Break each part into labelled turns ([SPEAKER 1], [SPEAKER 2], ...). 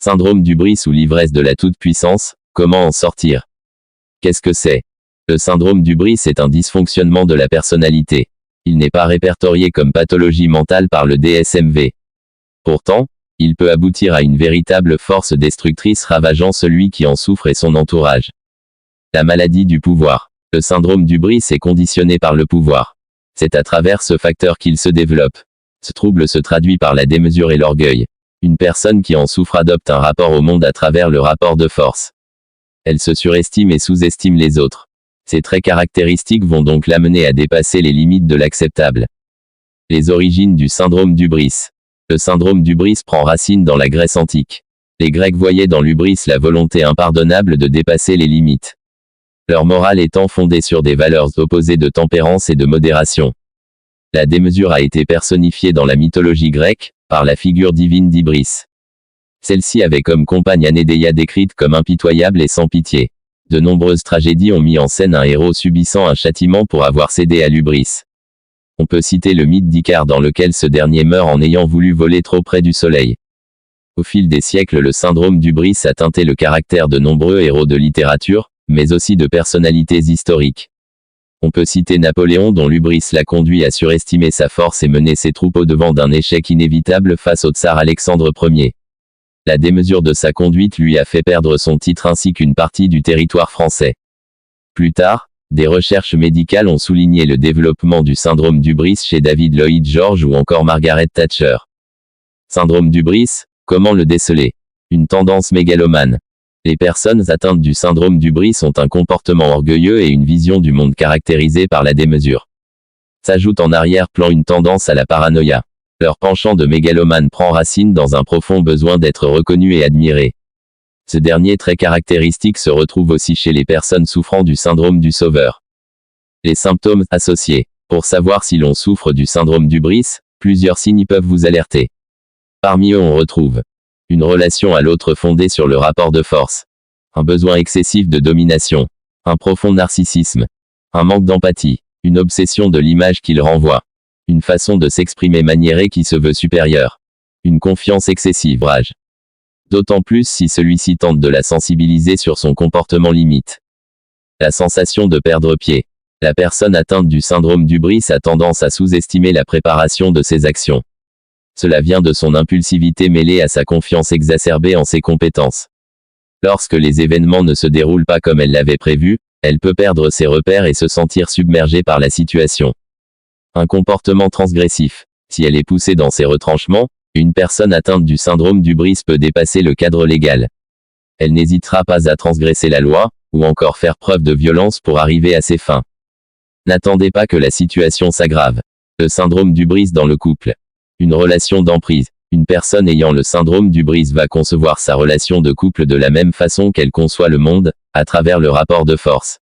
[SPEAKER 1] Syndrome d'hubris ou l'ivresse de la toute-puissance, comment en sortir? Qu'est-ce que c'est? Le syndrome d'hubris est un dysfonctionnement de la personnalité. Il n'est pas répertorié comme pathologie mentale par le DSM-V. Pourtant, il peut aboutir à une véritable force destructrice ravageant celui qui en souffre et son entourage. La maladie du pouvoir. Le syndrome d'hubris est conditionné par le pouvoir. C'est à travers ce facteur qu'il se développe. Ce trouble se traduit par la démesure et l'orgueil. Une personne qui en souffre adopte un rapport au monde à travers le rapport de force. Elle se surestime et sous-estime les autres. Ces traits caractéristiques vont donc l'amener à dépasser les limites de l'acceptable. Les origines du syndrome d'hubris. Le syndrome d'hubris prend racine dans la Grèce antique. Les Grecs voyaient dans l'hubris la volonté impardonnable de dépasser les limites. Leur morale étant fondée sur des valeurs opposées de tempérance et de modération. La démesure a été personnifiée dans la mythologie grecque, par la figure divine d'Ibris. Celle-ci avait comme compagne Anédéia décrite comme impitoyable et sans pitié. De nombreuses tragédies ont mis en scène un héros subissant un châtiment pour avoir cédé à l'hubris. On peut citer le mythe d'Icare dans lequel ce dernier meurt en ayant voulu voler trop près du soleil. Au fil des siècles, le syndrome d'hubris a teinté le caractère de nombreux héros de littérature, mais aussi de personnalités historiques. On peut citer Napoléon dont l'hubris l'a conduit à surestimer sa force et mener ses troupes au-devant d'un échec inévitable face au tsar Alexandre Ier. La démesure de sa conduite lui a fait perdre son titre ainsi qu'une partie du territoire français. Plus tard, des recherches médicales ont souligné le développement du syndrome d'hubris chez David Lloyd George ou encore Margaret Thatcher. Syndrome d'hubris, comment le déceler? Une tendance mégalomane. Les personnes atteintes du syndrome d'hubris ont un comportement orgueilleux et une vision du monde caractérisée par la démesure. S'ajoute en arrière-plan une tendance à la paranoïa. Leur penchant de mégalomane prend racine dans un profond besoin d'être reconnu et admiré. Ce dernier trait caractéristique se retrouve aussi chez les personnes souffrant du syndrome du sauveur. Les symptômes associés. Pour savoir si l'on souffre du syndrome d'hubris, plusieurs signes peuvent vous alerter. Parmi eux on retrouve une relation à l'autre fondée sur le rapport de force, un besoin excessif de domination, un profond narcissisme, un manque d'empathie, une obsession de l'image qu'il renvoie, une façon de s'exprimer maniérée qui se veut supérieure, une confiance excessive, rage. D'autant plus si celui-ci tente de la sensibiliser sur son comportement limite. La sensation de perdre pied. La personne atteinte du syndrome d'hubris a tendance à sous-estimer la préparation de ses actions. Cela vient de son impulsivité mêlée à sa confiance exacerbée en ses compétences. Lorsque les événements ne se déroulent pas comme elle l'avait prévu, elle peut perdre ses repères et se sentir submergée par la situation. Un comportement transgressif. Si elle est poussée dans ses retranchements, une personne atteinte du syndrome d'hubris peut dépasser le cadre légal. Elle n'hésitera pas à transgresser la loi, ou encore faire preuve de violence pour arriver à ses fins. N'attendez pas que la situation s'aggrave. Le syndrome d'hubris dans le couple. Une relation d'emprise. Une personne ayant le syndrome d'hubris va concevoir sa relation de couple de la même façon qu'elle conçoit le monde, à travers le rapport de force.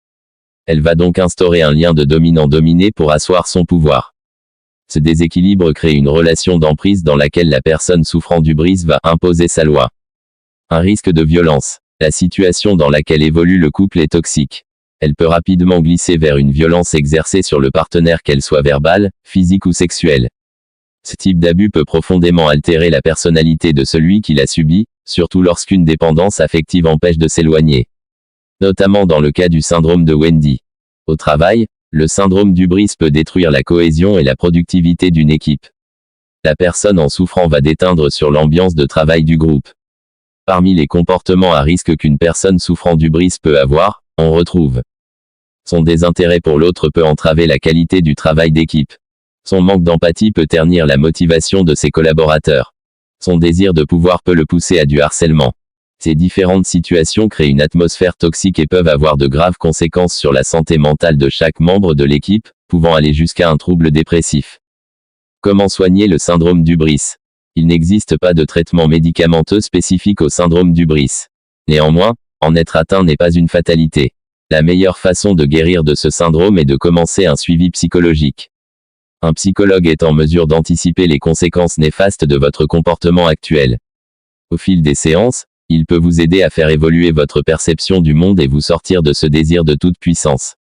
[SPEAKER 1] Elle va donc instaurer un lien de dominant-dominé pour asseoir son pouvoir. Ce déséquilibre crée une relation d'emprise dans laquelle la personne souffrant d'hubris va imposer sa loi. Un risque de violence. La situation dans laquelle évolue le couple est toxique. Elle peut rapidement glisser vers une violence exercée sur le partenaire, qu'elle soit verbale, physique ou sexuelle. Ce type d'abus peut profondément altérer la personnalité de celui qui l'a subi, surtout lorsqu'une dépendance affective empêche de s'éloigner. Notamment dans le cas du syndrome de Wendy. Au travail, le syndrome d'hubris peut détruire la cohésion et la productivité d'une équipe. La personne en souffrant va déteindre sur l'ambiance de travail du groupe. Parmi les comportements à risque qu'une personne souffrant d'hubris peut avoir, on retrouve son désintérêt pour l'autre peut entraver la qualité du travail d'équipe. Son manque d'empathie peut ternir la motivation de ses collaborateurs. Son désir de pouvoir peut le pousser à du harcèlement. Ces différentes situations créent une atmosphère toxique et peuvent avoir de graves conséquences sur la santé mentale de chaque membre de l'équipe, pouvant aller jusqu'à un trouble dépressif. Comment soigner le syndrome d'hubris? Il n'existe pas de traitement médicamenteux spécifique au syndrome d'hubris. Néanmoins, en être atteint n'est pas une fatalité. La meilleure façon de guérir de ce syndrome est de commencer un suivi psychologique. Un psychologue est en mesure d'anticiper les conséquences néfastes de votre comportement actuel. Au fil des séances, il peut vous aider à faire évoluer votre perception du monde et vous sortir de ce désir de toute puissance.